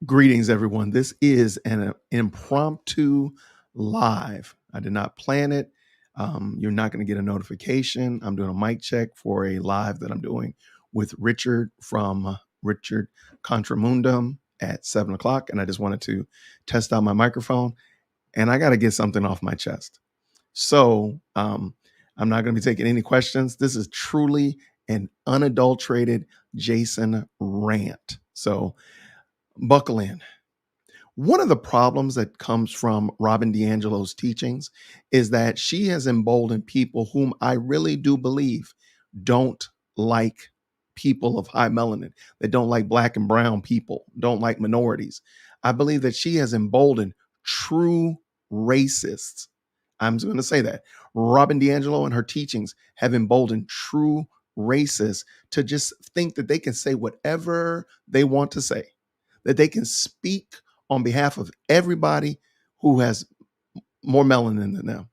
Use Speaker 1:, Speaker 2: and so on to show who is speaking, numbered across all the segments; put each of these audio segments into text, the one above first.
Speaker 1: Greetings, everyone. This is an impromptu live. I did not plan it. You're not going to get a notification. I'm doing a mic check for a live that I'm doing with Richard from Richard Contramundum at 7 o'clock. And I just wanted to test out my microphone, and I got to get something off my chest. So I'm not going to be taking any questions. This is truly an unadulterated Jason rant. So buckle in. One of the problems that comes from Robin DiAngelo's teachings is that she has emboldened people whom I really do believe don't like people of high melanin, that don't like black and brown people, don't like minorities. I believe that she has emboldened true racists. I'm going to say that. Robin DiAngelo and her teachings have emboldened true racists to just think that they can say whatever they want to say, that they can speak on behalf of everybody who has more melanin than them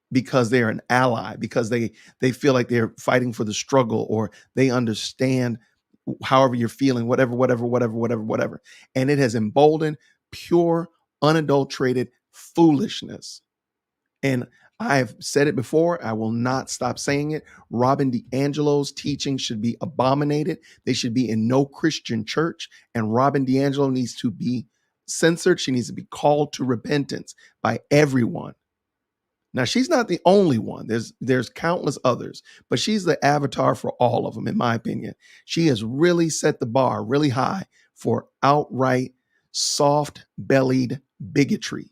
Speaker 1: because they're an ally, because they feel like they're fighting for the struggle, or they understand however you're feeling, whatever. And it has emboldened pure, unadulterated foolishness. And I've said it before, I will not stop saying it. Robin DiAngelo's teaching should be abominated. They should be in no Christian church. And Robin DiAngelo needs to be censored. She needs to be called to repentance by everyone. Now, she's not the only one. There's countless others, but she's the avatar for all of them, in my opinion. She has really set the bar really high for outright soft-bellied bigotry.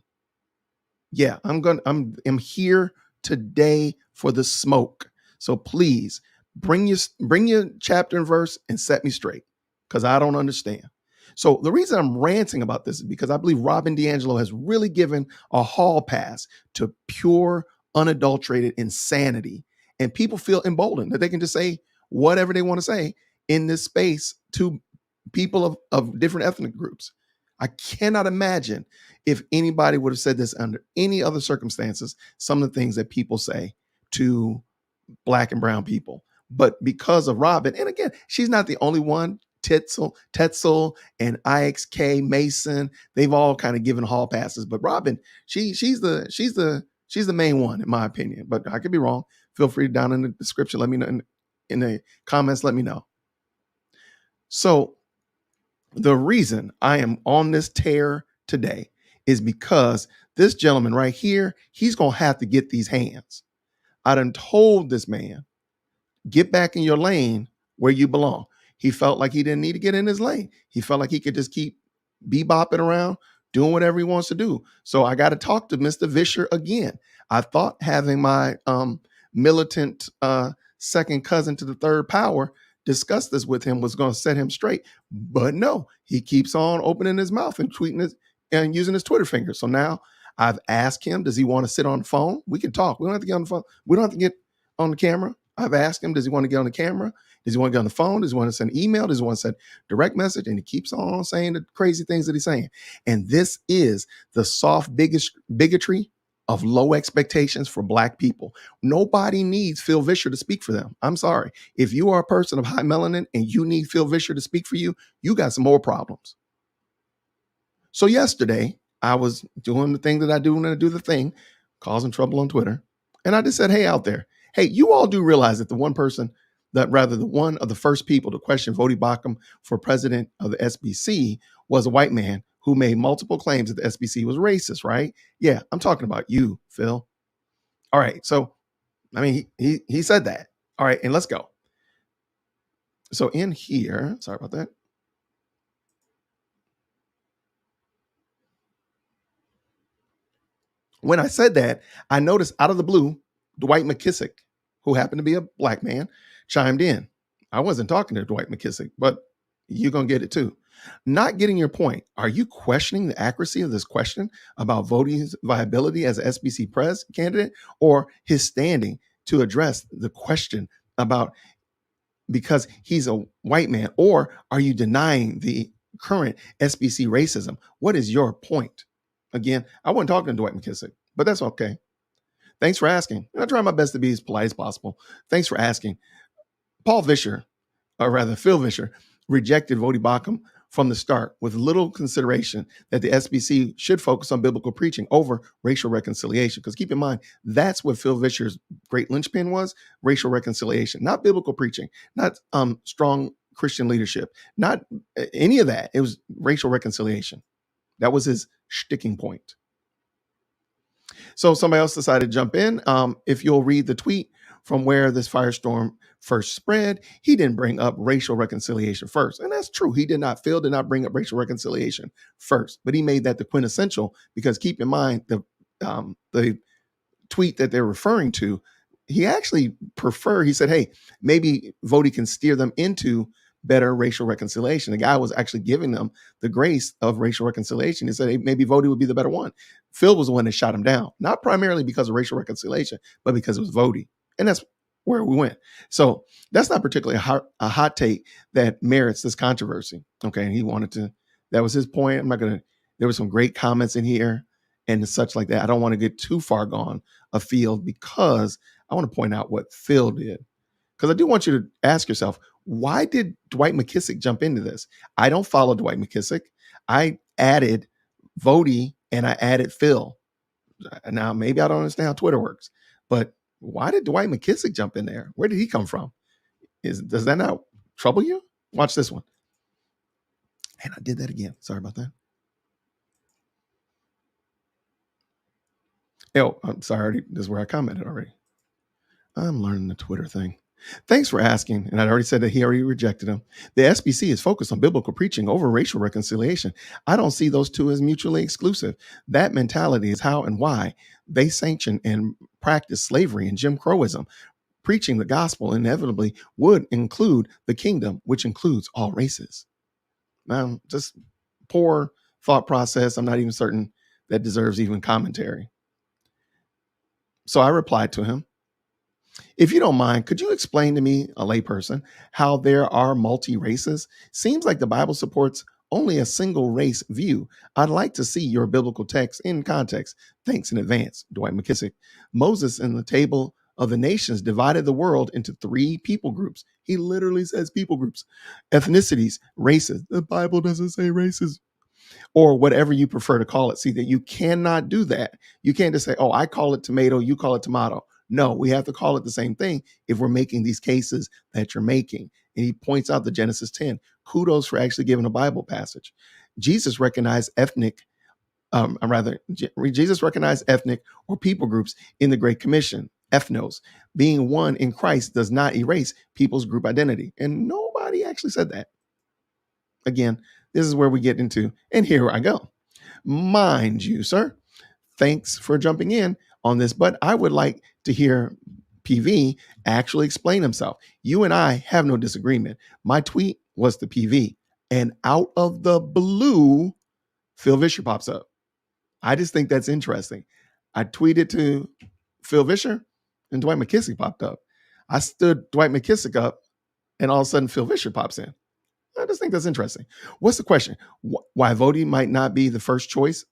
Speaker 1: Yeah, I'm here today for the smoke. So please bring your chapter and verse and set me straight, because I don't understand. So the reason I'm ranting about this is because I believe Robin DiAngelo has really given a hall pass to pure, unadulterated insanity. And people feel emboldened that they can just say whatever they want to say in this space to people of different ethnic groups. I cannot imagine if anybody would have said this under any other circumstances, some of the things that people say to black and brown people. But because of Robin, and again, she's not the only one. Tetzel and IXK Mason, they've all kind of given hall passes. But Robin, she's the main one, in my opinion. But I could be wrong. Feel free down in the description. Let me know in the comments. Let me know. So the reason I am on this tear today is because this gentleman right here, he's going to have to get these hands. I done told this man, get back in your lane where you belong. He felt like he didn't need to get in his lane. He felt like he could just keep bebopping around, doing whatever he wants to do. So I got to talk to Mr. Vischer again. I thought having my militant second cousin to the third power discuss this with him was going to set him straight. But no, he keeps on opening his mouth and tweeting it and using his Twitter finger. So now I've asked him, does he want to sit on the phone? We can talk. We don't have to get on the phone. We don't have to get on the camera. I've asked him, does he want to get on the camera? Does he want to get on the phone? Does he want to send an email? Does he want to send direct message? And he keeps on saying the crazy things that he's saying. And this is the soft bigotry of low expectations for black people. Nobody needs Phil Vischer to speak for them. I'm sorry. If you are a person of high melanin and you need Phil Vischer to speak for you, you got some more problems. So yesterday, I was doing the thing that I do when I do the thing, causing trouble on Twitter. And I just said, hey, out there, hey, you all do realize that the one of the first people to question Vodi Bakum for president of the SBC was a white man who made multiple claims that the SBC was racist, right? Yeah, I'm talking about you, Phil. All right, so, I mean, he said that. All right, and let's go. So in here, sorry about that. When I said that, I noticed out of the blue, Dwight McKissick, who happened to be a black man, chimed in. I wasn't talking to Dwight McKissick, but you're going to get it too. Not getting your point. Are you questioning the accuracy of this question about Vodi's viability as an SBC pres candidate, or his standing to address the question about because he's a white man? Or are you denying the current SBC racism? What is your point? Again, I wasn't talking to Dwight McKissick, but that's okay. Thanks for asking. I try my best to be as polite as possible. Thanks for asking. Phil Vischer, rejected Vodi Bakum from the start with little consideration that the SBC should focus on biblical preaching over racial reconciliation. Because keep in mind, that's what Phil Vischer's great linchpin was: racial reconciliation, not biblical preaching, not strong Christian leadership, not any of that. It was racial reconciliation. That was his sticking point. So somebody else decided to jump in. If you'll read the tweet from where this firestorm first spread, he didn't bring up racial reconciliation first. And that's true. Phil did not bring up racial reconciliation first, but he made that the quintessential, because keep in mind the tweet that they're referring to, he actually he said, hey, maybe Vody can steer them into better racial reconciliation. The guy was actually giving them the grace of racial reconciliation. He said, hey, maybe Vody would be the better one. Phil was the one that shot him down, not primarily because of racial reconciliation, but because it was Vody. And that's where we went. So that's not particularly a hot take that merits this controversy. Okay. And that was his point. There were some great comments in here and such like that. I don't want to get too far gone afield because I want to point out what Phil did. Because I do want you to ask yourself, why did Dwight McKissick jump into this? I don't follow Dwight McKissick. I added Vody and I added Phil. Now, maybe I don't understand how Twitter works, but why did Dwight McKissick jump in there? Where did he come from? Does that not trouble you? Watch this one. And I did that again. Sorry about that. Oh, I'm sorry. This is where I commented already. I'm learning the Twitter thing. Thanks for asking. And I'd already said that he already rejected him. The SBC is focused on biblical preaching over racial reconciliation. I don't see those two as mutually exclusive. That mentality is how and why they sanction and practice slavery and Jim Crowism. Preaching the gospel inevitably would include the kingdom, which includes all races. Now, just poor thought process. I'm not even certain that deserves even commentary. So I replied to him, if you don't mind, could you explain to me, a layperson, how there are multi-races? Seems like the Bible supports only a single race view. I'd like to see your biblical text in context. Thanks in advance, Dwight McKissick. Moses in the table of the nations divided the world into 3 people groups. He literally says people groups, ethnicities, races. The Bible doesn't say races. Or whatever you prefer to call it. See, that you cannot do that. You can't just say, oh, I call it tomato, you call it tomato. No, we have to call it the same thing if we're making these cases that you're making. And he points out the Genesis 10. Kudos for actually giving a Bible passage. Jesus recognized Jesus recognized ethnic or people groups in the Great Commission. Ethnos, being one in Christ, does not erase people's group identity. And nobody actually said that. Again, this is where we get into, and here I go. Mind you, sir, thanks for jumping in on this, but I would like to hear PV actually explain himself. You and I have no disagreement. My tweet was to PV, and out of the blue, Phil Vischer pops up. I just think that's interesting. I tweeted to Phil Vischer, and Dwight McKissick popped up. I stood Dwight McKissick up, and all of a sudden Phil Vischer pops in. I just think that's interesting. What's the question? Why Vody might not be the first choice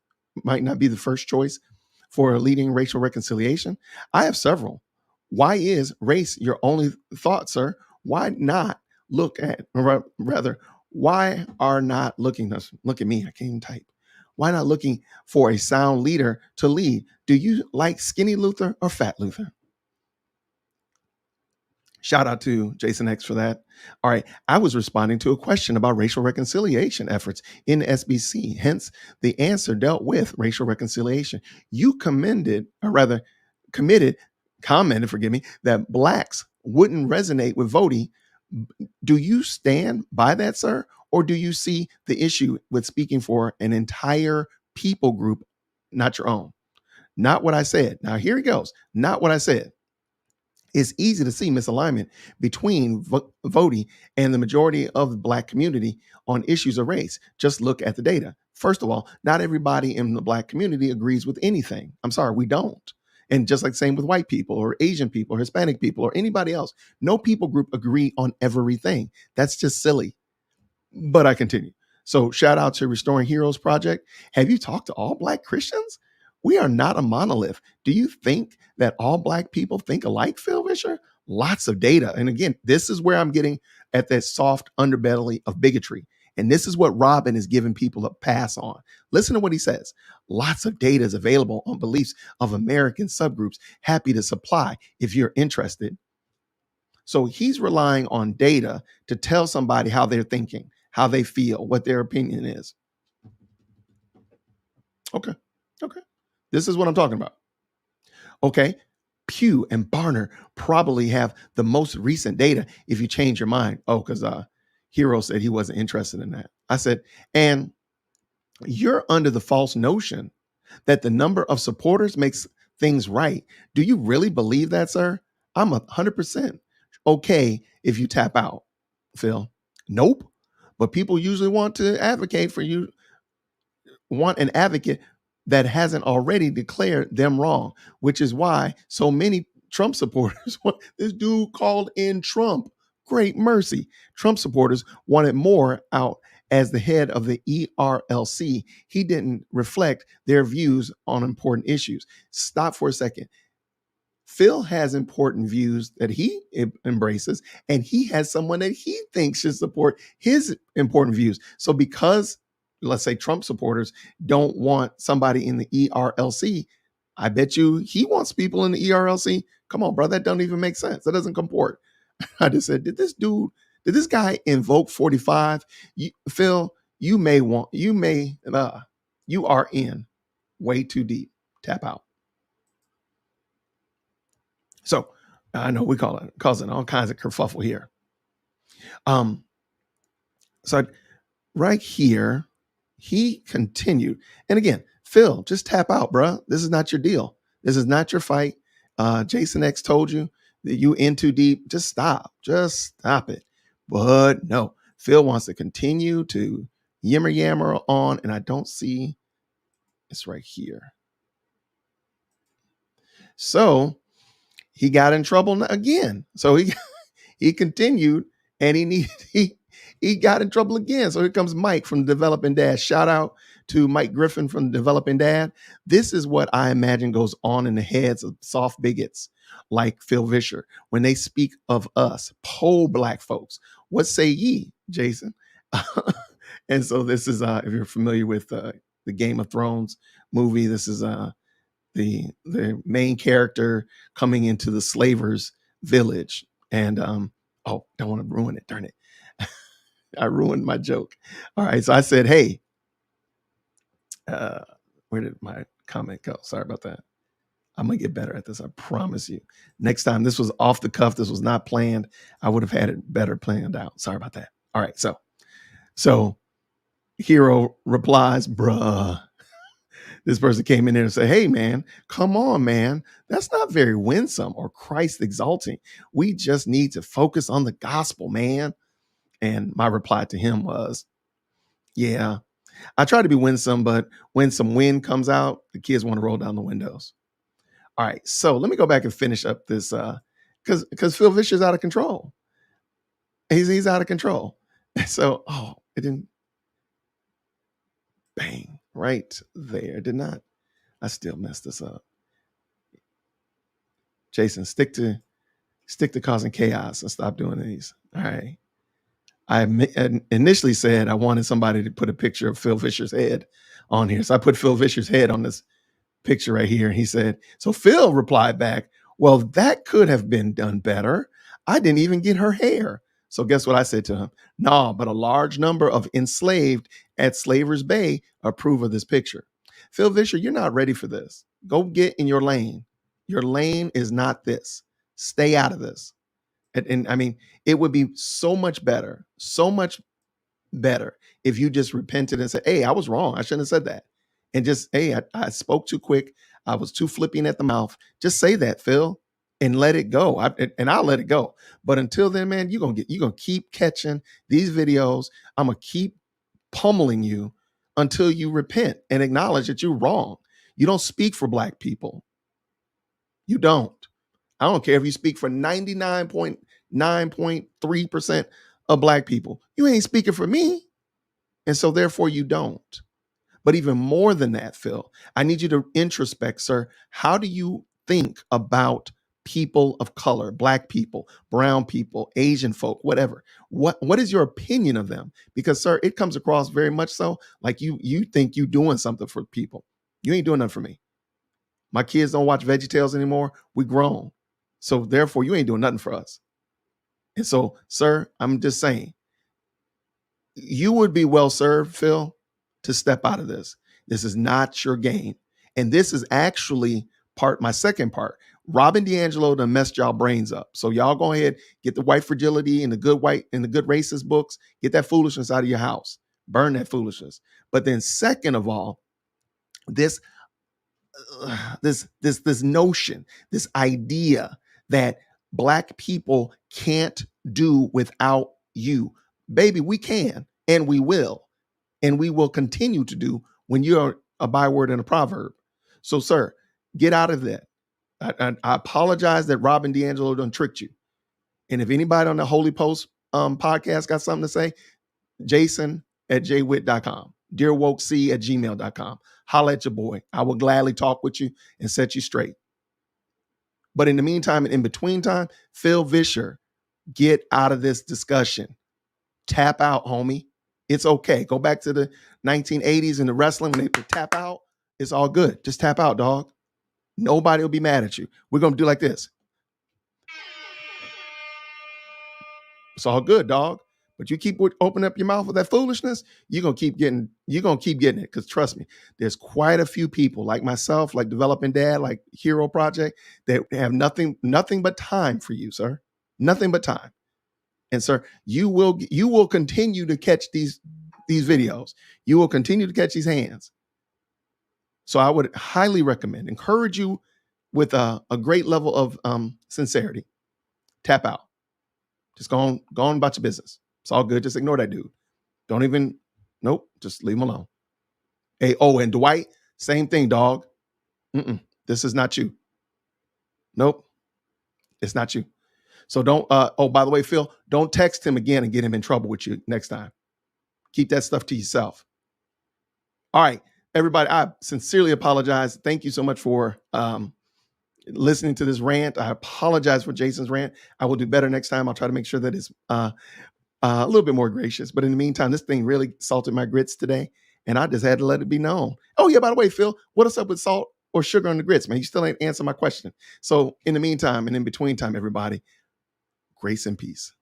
Speaker 1: for leading racial reconciliation? I have several. Why is race your only thought, sir? Why not look at, or rather, why are not looking, look at me, I can't even type. Why not looking for a sound leader to lead? Do you like skinny Luther or fat Luther? Shout out to Jason X for that. All right. I was responding to a question about racial reconciliation efforts in SBC. Hence, the answer dealt with racial reconciliation. You commented, forgive me, that blacks wouldn't resonate with Vody. Do you stand by that, sir? Or do you see the issue with speaking for an entire people group, not your own? Not what I said. Now, here it goes. Not what I said. It's easy to see misalignment between Vody and the majority of the Black community on issues of race. Just look at the data. First of all, not everybody in the Black community agrees with anything. I'm sorry, we don't. And just like same with white people or Asian people or Hispanic people or anybody else, no people group agree on everything. That's just silly. But I continue. So shout out to Restoring Heroes Project. Have you talked to all Black Christians? We are not a monolith. Do you think that all Black people think alike, Phil Vischer? Lots of data. And again, this is where I'm getting at that soft underbelly of bigotry. And this is what Robin is giving people a pass on. Listen to what he says. Lots of data is available on beliefs of American subgroups. Happy to supply if you're interested. So he's relying on data to tell somebody how they're thinking, how they feel, what their opinion is. Okay. Okay. This is what I'm talking about. Okay. Pew and Barner probably have the most recent data if you change your mind. Oh, because Hero said he wasn't interested in that. I said, and you're under the false notion that the number of supporters makes things right. Do you really believe that, sir? I'm 100% okay if you tap out, Phil. Nope. But people usually want to advocate for you, want an advocate that hasn't already declared them wrong, which is why so many Trump supporters want this dude called in Trump. Great mercy. Trump supporters wanted more out as the head of the ERLC. He didn't reflect their views on important issues. Stop for a second. Phil has important views that he embraces, and he has someone that he thinks should support his important views. So because, let's say, Trump supporters don't want somebody in the ERLC, I bet you he wants people in the ERLC. Come on, bro, that don't even make sense. That doesn't comport. I just said, did this guy invoke 45? Phil, you are in way too deep. Tap out. So I know we causing all kinds of kerfuffle here. So right here, he continued. And again, Phil, just tap out, bro. This is not your deal. This is not your fight. Jason X told you that you in too deep. Just stop. Just stop it. But no, Phil wants to continue to yammer on, and I don't see it's right here. So he got in trouble again. So he continued, and he got in trouble again. So here comes Mike from Developing Dad. Shout out to Mike Griffin from Developing Dad. This is what I imagine goes on in the heads of soft bigots like Phil Vischer when they speak of us, poor Black folks. What say ye, Jason? And so this is, if you're familiar with the Game of Thrones movie, this is the main character coming into the slavers' village. And don't want to ruin it. Darn it. I ruined my joke. All right. So I said, hey, where did my comment go? Sorry about that. I'm going to get better at this. I promise you. Next time, this was off the cuff. This was not planned. I would have had it better planned out. Sorry about that. All right. So Hero replies, bruh. This person came in there and said, hey, man, come on, man. That's not very winsome or Christ exalting. We just need to focus on the gospel, man. And my reply to him was, yeah, I try to be winsome, but when some wind comes out, the kids want to roll down the windows. All right, so let me go back and finish up this because Phil Vischer's out of control. He's out of control. So, it didn't bang right there. Did not. I still messed this up. Jason, stick to causing chaos and stop doing these. All right. I initially said I wanted somebody to put a picture of Phil Vischer's head on here. So I put Phil Vischer's head on this picture right here. And he said, so Phil replied back, well, that could have been done better. I didn't even get her hair. So guess what I said to him? No, but a large number of enslaved at Slavers Bay approve of this picture. Phil Vischer, you're not ready for this. Go get in your lane. Your lane is not this. Stay out of this. And I mean, it would be so much better if you just repented and said, hey, I was wrong. I shouldn't have said that. And just, hey, I spoke too quick. I was too flipping at the mouth. Just say that, Phil, and let it go. I'll let it go. But until then, man, you're going to keep catching these videos. I'm going to keep pummeling you until you repent and acknowledge that you're wrong. You don't speak for Black people. You don't. I don't care if you speak for 99.9.3% of Black people. You ain't speaking for me. And so therefore you don't. But even more than that, Phil, I need you to introspect, sir. How do you think about people of color, black people, brown people, Asian folk, whatever. What is your opinion of them? Because, sir, it comes across very much so like you think you doing something for people. You ain't doing nothing for me. My kids don't watch VeggieTales anymore. We grown. So therefore, you ain't doing nothing for us. And so, sir, I'm just saying, you would be well served, Phil, to step out of this. This is not your game. And this is actually my second part. Robin DiAngelo done messed y'all brains up. So y'all go ahead, get the white fragility and the good racist books, get that foolishness out of your house. Burn that foolishness. But then second of all, this notion, this idea that black people can't do without you. Baby, we can, and we will continue to do when you're a byword and a proverb. So, sir, get out of that. I apologize that Robin DiAngelo done tricked you. And if anybody on the Holy Post podcast got something to say, jason@jwit.com, dearwokec@gmail.com. Holla at your boy. I will gladly talk with you and set you straight. But in the meantime and in between time, Phil Vischer, get out of this discussion. Tap out, homie. It's okay. Go back to the 1980s in the wrestling when they would tap out. It's all good. Just tap out, dog. Nobody will be mad at you. We're going to do like this. It's all good, dog. But you keep opening up your mouth with that foolishness, you're gonna keep getting it. Because trust me, there's quite a few people like myself, like Developing Dad, like Hero Project, that have nothing but time for you, sir. Nothing but time. And sir, you will continue to catch these videos. You will continue to catch these hands. So I would highly recommend, encourage you with a great level of sincerity. Tap out. Just go on about your business. It's all good. Just ignore that dude. Nope. Just leave him alone. Hey, and Dwight, same thing, dog. This is not you. Nope. It's not you. So don't, by the way, Phil, don't text him again and get him in trouble with you next time. Keep that stuff to yourself. All right, everybody, I sincerely apologize. Thank you so much for listening to this rant. I apologize for Jason's rant. I will do better next time. I'll try to make sure that it's a little bit more gracious. But in the meantime, this thing really salted my grits today, and I just had to let it be known. Oh, yeah, by the way, Phil, what is up with salt or sugar on the grits, man? You still ain't answered my question. So in the meantime and in between time, everybody, grace and peace.